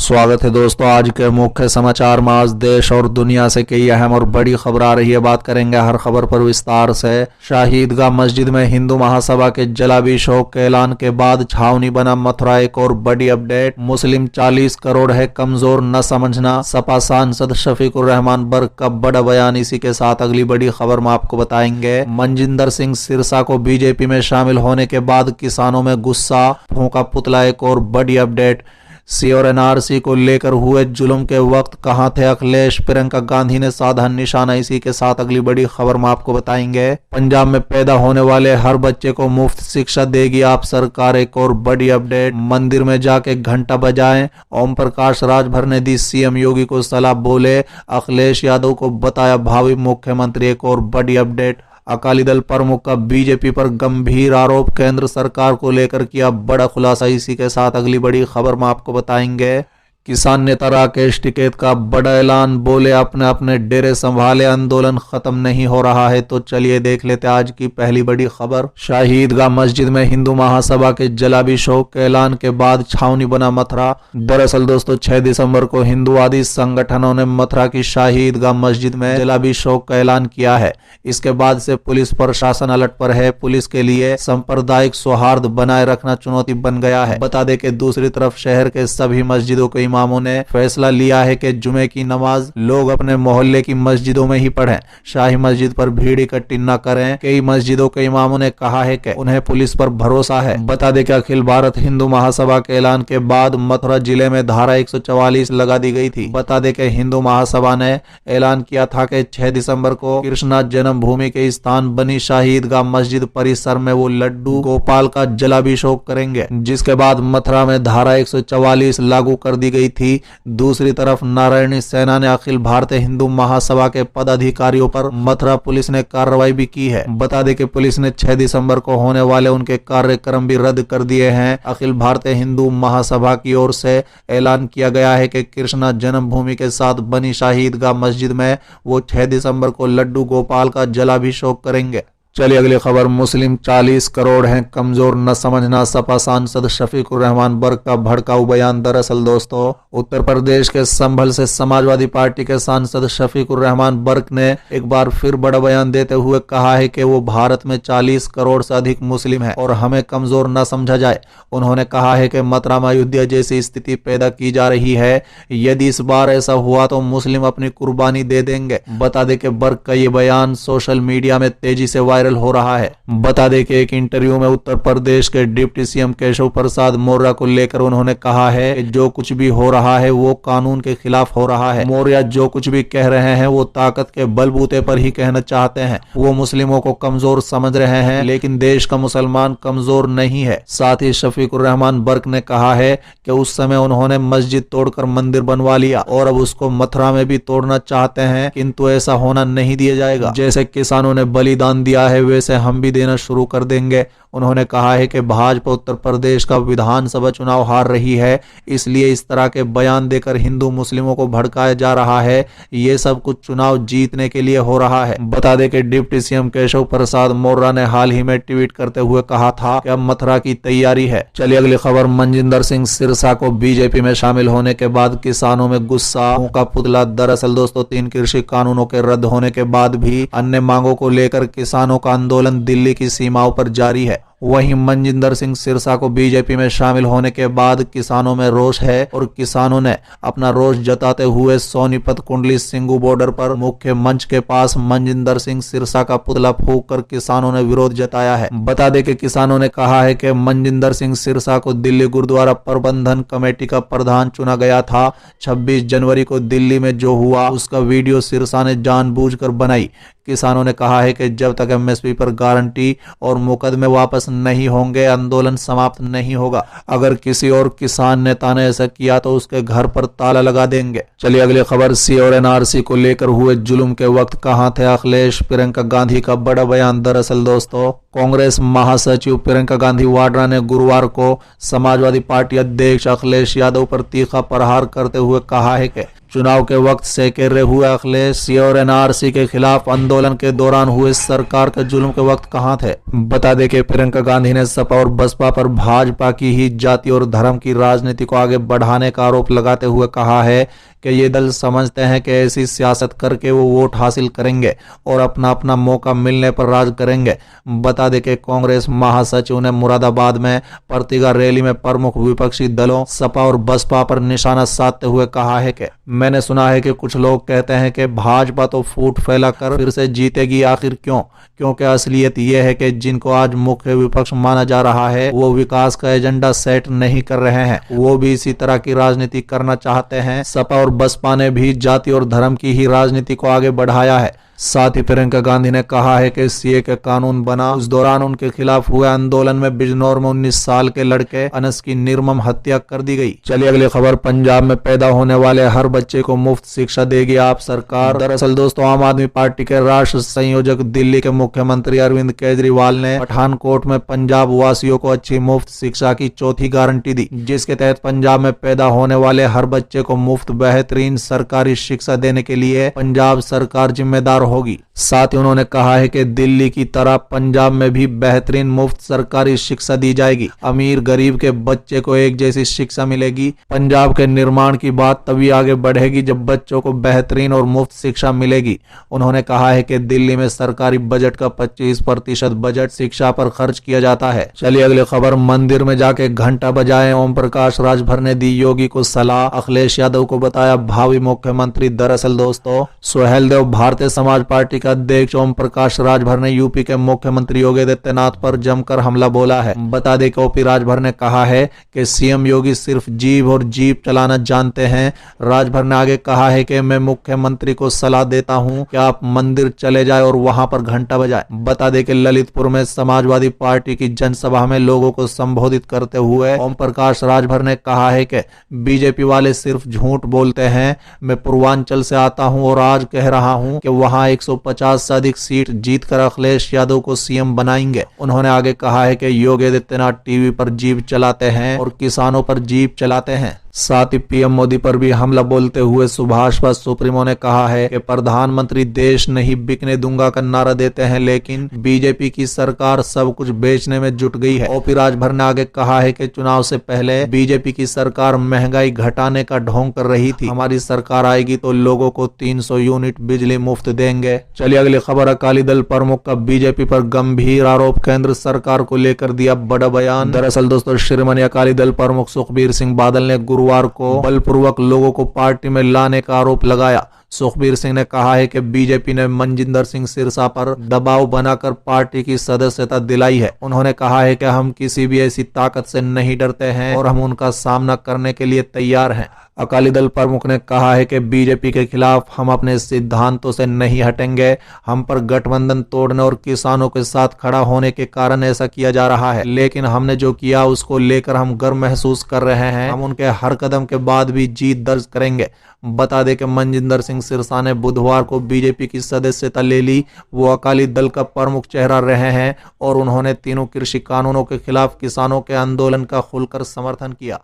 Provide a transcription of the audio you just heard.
स्वागत है दोस्तों। आज के मुख्य समाचार में आज देश और दुनिया से कई अहम और बड़ी खबर आ रही है। बात करेंगे हर खबर पर विस्तार से। शाही ईदगाह मस्जिद में हिंदू महासभा के जलाभिषेक के ऐलान के बाद छावनी बना मथुरा। एक और बड़ी अपडेट, मुस्लिम 40 करोड़ है कमजोर न समझना, सपा सांसद शफीकुर रहमान बर्क का बड़ा बयान। इसी के साथ अगली बड़ी खबर में आपको बताएंगे, मनजिंदर सिंह सिरसा को बीजेपी में शामिल होने के बाद किसानों में गुस्सा, फूंका पुतला। एक और बड़ी अपडेट, सी और एनआरसी को लेकर हुए जुल्म के वक्त कहां थे अखिलेश, प्रियंका गांधी ने साधा निशाना। इसी के साथ अगली बड़ी खबर में आपको बताएंगे, पंजाब में पैदा होने वाले हर बच्चे को मुफ्त शिक्षा देगी आप सरकार। एक और बड़ी अपडेट, मंदिर में जाके घंटा बजाएं, ओम प्रकाश राजभर ने दी सीएम योगी को सलाह, बोले अखिलेश यादव को बताया भावी मुख्यमंत्री। एक और बड़ी अपडेट, अकाली दल प्रमुख का बीजेपी पर गंभीर आरोप, केंद्र सरकार को लेकर किया बड़ा खुलासा। इसी के साथ अगली बड़ी खबर में आपको बताएंगे, किसान नेता राकेश टिकैत का बड़ा ऐलान, बोले अपने अपने डेरे संभाले, आंदोलन खत्म नहीं हो रहा है। तो चलिए देख लेते आज की पहली बड़ी खबर। शाही ईदगाह मस्जिद में हिंदू महासभा के जलाभिषेक के ऐलान के बाद छावनी बना मथुरा। दरअसल दोस्तों 6 दिसंबर को हिंदूवादी संगठनों ने मथुरा की शाही ईदगाह मस्जिद में जलाभिषेक का ऐलान किया है। इसके बाद से पुलिस प्रशासन अलर्ट पर है। पुलिस के लिए सांप्रदायिक सौहार्द बनाए रखना चुनौती बन गया है। बता दें कि दूसरी तरफ शहर के सभी मस्जिदों के इमामों ने फैसला लिया है कि जुमे की नमाज लोग अपने मोहल्ले की मस्जिदों में ही पढ़ें, शाही मस्जिद पर भीड़ इकट्ठी न करें। कई मस्जिदों के इमामों ने कहा है कि उन्हें पुलिस पर भरोसा है। बता दें कि अखिल भारत हिंदू महासभा के ऐलान के बाद मथुरा जिले में धारा 144 लगा दी गई थी। बता दें कि हिंदू महासभा ने ऐलान किया था कि 6 दिसंबर को कृष्णा जन्मभूमि के स्थान बनी शाही ईदगाह मस्जिद परिसर में वो लड्डू गोपाल का जलाभिषेक करेंगे, जिसके बाद मथुरा में धारा 144 लागू कर दी गई थी। दूसरी तरफ नारायणी सेना ने अखिल भारतीय हिंदू महासभा के पदाधिकारियों पर मथुरा पुलिस ने कार्रवाई भी की है। बता दें कि पुलिस ने 6 दिसंबर को होने वाले उनके कार्यक्रम भी रद्द कर दिए हैं। अखिल भारतीय हिंदू महासभा की ओर से ऐलान किया गया है कि कृष्णा जन्मभूमि के साथ बनी शाही ईदगाह मस्जिद में वो 6 दिसंबर को लड्डू गोपाल का जलाभिषेक करेंगे। चलिए अगली खबर, मुस्लिम 40 करोड़ हैं कमजोर न समझना, सपा सांसद शफीकुर रहमान बर्क का भड़काऊ बयान। दरअसल दोस्तों उत्तर प्रदेश के संभल से समाजवादी पार्टी के सांसद शफीकुर रहमान बर्क ने एक बार फिर बड़ा बयान देते हुए कहा है कि वो भारत में 40 करोड़ से अधिक मुस्लिम है और हमें कमजोर न समझा जाए। उन्होंने कहा है कि मथुरा में अयोध्या जैसी स्थिति पैदा की जा रही है, यदि इस बार ऐसा हुआ तो मुस्लिम अपनी कुर्बानी दे देंगे। बता दें कि बर्क का ये बयान सोशल मीडिया में तेजी से वायरल हो रहा है। बता दें कि एक इंटरव्यू में उत्तर प्रदेश के डिप्टी सीएम केशव प्रसाद मौर्य को लेकर उन्होंने कहा है कि जो कुछ भी हो रहा है वो कानून के खिलाफ हो रहा है। मौर्य जो कुछ भी कह रहे हैं वो ताकत के बलबूते पर ही कहना चाहते हैं। वो मुस्लिमों को कमजोर समझ रहे हैं, लेकिन देश का मुसलमान कमजोर नहीं है। साथ ही शफीकुर रहमान बर्क ने कहा है कि उस समय उन्होंने मस्जिद तोड़कर मंदिर बनवा लिया और अब उसको मथुरा में भी तोड़ना चाहते हैं, किंतु ऐसा होना नहीं दिया जाएगा। जैसे किसानों ने बलिदान दिया है वैसे हम भी देना शुरू कर देंगे। उन्होंने कहा है कि भाजपा उत्तर प्रदेश का विधानसभा चुनाव हार रही है, इसलिए इस तरह के बयान देकर हिंदू मुस्लिमों को भड़काया जा रहा है। ये सब कुछ चुनाव जीतने के लिए हो रहा है। बता दें कि डिप्टी सीएम केशव प्रसाद मौर्य ने हाल ही में ट्वीट करते हुए कहा था कि अब मथुरा की तैयारी है। चलिए अगली खबर, मनजिंदर सिंह सिरसा को बीजेपी में शामिल होने के बाद किसानों में गुस्सा, फूंका पुतला। दरअसल दोस्तों 3 कृषि कानूनों के रद्द होने के बाद भी अन्य मांगों को लेकर किसानों का आंदोलन दिल्ली की सीमाओं पर जारी है। वहीं मनजिंदर सिंह सिरसा को बीजेपी में शामिल होने के बाद किसानों में रोष है और किसानों ने अपना रोष जताते हुए सोनीपत कुंडली सिंगू बॉर्डर पर मुख्य मंच के पास मनजिंदर सिंह सिरसा का पुतला फूंक कर किसानों ने विरोध जताया है। बता दें कि किसानों ने कहा है कि मनजिंदर सिंह सिरसा को दिल्ली गुरुद्वारा प्रबंधन कमेटी का प्रधान चुना गया था। 26 जनवरी को दिल्ली में जो हुआ उसका वीडियो सिरसा ने जानबूझकर बनाई। किसानों ने कहा है कि जब तक एमएसपी पर गारंटी और मुकदमे वापस नहीं होंगे आंदोलन समाप्त नहीं होगा। अगर किसी और किसान नेता ने ऐसा किया तो उसके घर पर ताला लगा देंगे। चलिए अगली खबर, सी और एनआरसी को लेकर हुए जुल्म के वक्त कहां थे अखिलेश, प्रियंका गांधी का बड़ा बयान। दरअसल दोस्तों कांग्रेस महासचिव प्रियंका गांधी वाड्रा ने गुरुवार को समाजवादी पार्टी अध्यक्ष अखिलेश यादव पर तीखा प्रहार करते हुए कहा है कि चुनाव के वक्त सेकेरे हुए अखिलेश और एनआरसी के खिलाफ आंदोलन के दौरान हुए सरकार के जुल्म के वक्त कहां थे। बता दें कि प्रियंका गांधी ने सपा और बसपा पर भाजपा की ही जाति और धर्म की राजनीति को आगे बढ़ाने का आरोप लगाते हुए कहा है कि ये दल समझते हैं कि ऐसी सियासत करके वो वोट हासिल करेंगे और अपना अपना मौका मिलने पर राज करेंगे। बता दें कि कांग्रेस महासचिव ने मुरादाबाद में प्रतिगा रैली में प्रमुख विपक्षी दलों सपा और बसपा पर निशाना साधते हुए कहा है कि मैंने सुना है कि कुछ लोग कहते हैं कि भाजपा तो फूट फैलाकर फिर से जीतेगी, आखिर क्यों? क्योंकि असलियत यह है कि जिनको आज मुख्य विपक्ष माना जा रहा है वो विकास का एजेंडा सेट नहीं कर रहे हैं, वो भी इसी तरह की राजनीति करना चाहते हैं। सपा और बसपा ने भी जाति और धर्म की ही राजनीति को आगे बढ़ाया है। साथ ही प्रियंका गांधी ने कहा है कि सीए का कानून बना उस दौरान उनके खिलाफ हुए आंदोलन में बिजनौर में 19 साल के लड़के अनस की निर्मम हत्या कर दी गई। चलिए अगली खबर, पंजाब में पैदा होने वाले हर बच्चे को मुफ्त शिक्षा देगी आप सरकार। दरअसल दोस्तों, आम आदमी पार्टी के राष्ट्र संयोजक दिल्ली के मुख्यमंत्री अरविंद केजरीवाल ने पठानकोट में पंजाब वासियों को अच्छी मुफ्त शिक्षा की चौथी गारंटी दी, जिसके तहत पंजाब में पैदा होने वाले हर बच्चे को मुफ्त बेहतरीन सरकारी शिक्षा देने के लिए पंजाब सरकार जिम्मेदार होगी। साथ ही उन्होंने कहा है कि दिल्ली की तरह पंजाब में भी बेहतरीन मुफ्त सरकारी शिक्षा दी जाएगी। अमीर गरीब के बच्चे को एक जैसी शिक्षा मिलेगी। पंजाब के निर्माण की बात तभी आगे बढ़ेगी जब बच्चों को बेहतरीन और मुफ्त शिक्षा मिलेगी। उन्होंने कहा है कि दिल्ली में सरकारी बजट का 25% बजट शिक्षा पर खर्च किया जाता है। चलिए अगली खबर, मंदिर में जाके घंटा बजाए ओम प्रकाश राजभर ने दी योगी को सलाह, अखिलेश यादव को बताया भावी मुख्यमंत्री। दरअसल दोस्तों, सुहेलदेव भारतीय समाज पार्टी के अध्यक्ष ओम प्रकाश राजभर ने यूपी के मुख्यमंत्री योगी आदित्यनाथ पर जमकर हमला बोला है। बता दें कि ओपी राजभर ने कहा है कि सीएम योगी सिर्फ जीभ और जीप चलाना जानते हैं। राजभर ने आगे कहा है कि मैं मुख्यमंत्री को सलाह देता हूं कि आप मंदिर चले जाए और वहां पर घंटा बजाए। बता दें कि ललितपुर में समाजवादी पार्टी की जनसभा में लोगों को संबोधित करते हुए ओम प्रकाश राजभर ने कहा है कि बीजेपी वाले सिर्फ झूठ बोलते हैं। मैं पूर्वांचल से आता हूं और आज कह रहा हूं कि वहां 150 से अधिक सीट जीतकर अखिलेश यादव को सीएम बनाएंगे। उन्होंने आगे कहा है कि योगी आदित्यनाथ टीवी पर जीप चलाते हैं और किसानों पर जीप चलाते हैं। साथ ही पीएम मोदी पर भी हमला बोलते हुए सुभाष सुप्रीमो ने कहा है कि प्रधानमंत्री देश नहीं बिकने दूंगा का नारा देते हैं, लेकिन बीजेपी की सरकार सब कुछ बेचने में जुट गई है। ओपी राजभर ने आगे कहा है कि चुनाव से पहले बीजेपी की सरकार महंगाई घटाने का ढोंग कर रही थी, हमारी सरकार आएगी तो लोगों को 300 यूनिट बिजली मुफ्त देंगे। चलिए अगली खबर, अकाली दल प्रमुख का बीजेपी पर गंभीर आरोप, केंद्र सरकार को लेकर दिया बड़ा बयान। दरअसल दोस्तों, शिरोमणि अकाली दल प्रमुख सुखबीर सिंह बादल ने गुरुवार को बलपूर्वक लोगों को पार्टी में लाने का आरोप लगाया। सुखबीर सिंह ने कहा है कि बीजेपी ने मनजिंदर सिंह सिरसा पर दबाव बनाकर पार्टी की सदस्यता दिलाई है। उन्होंने कहा है कि हम किसी भी ऐसी ताकत से नहीं डरते हैं और हम उनका सामना करने के लिए तैयार हैं। अकाली दल प्रमुख ने कहा है कि बीजेपी के खिलाफ हम अपने सिद्धांतों से नहीं हटेंगे। हम पर गठबंधन तोड़ने और किसानों के साथ खड़ा होने के कारण ऐसा किया जा रहा है, लेकिन हमने जो किया उसको लेकर हम गर्व महसूस कर रहे हैं। हम उनके हर कदम के बाद भी जीत दर्ज करेंगे। बता दें कि मनजिंदर सिंह सिरसा ने बुधवार को बीजेपी की सदस्यता ले ली। वो अकाली दल का प्रमुख चेहरा रहे हैं और उन्होंने तीनों कृषि कानूनों के खिलाफ किसानों के आंदोलन का खुलकर समर्थन किया।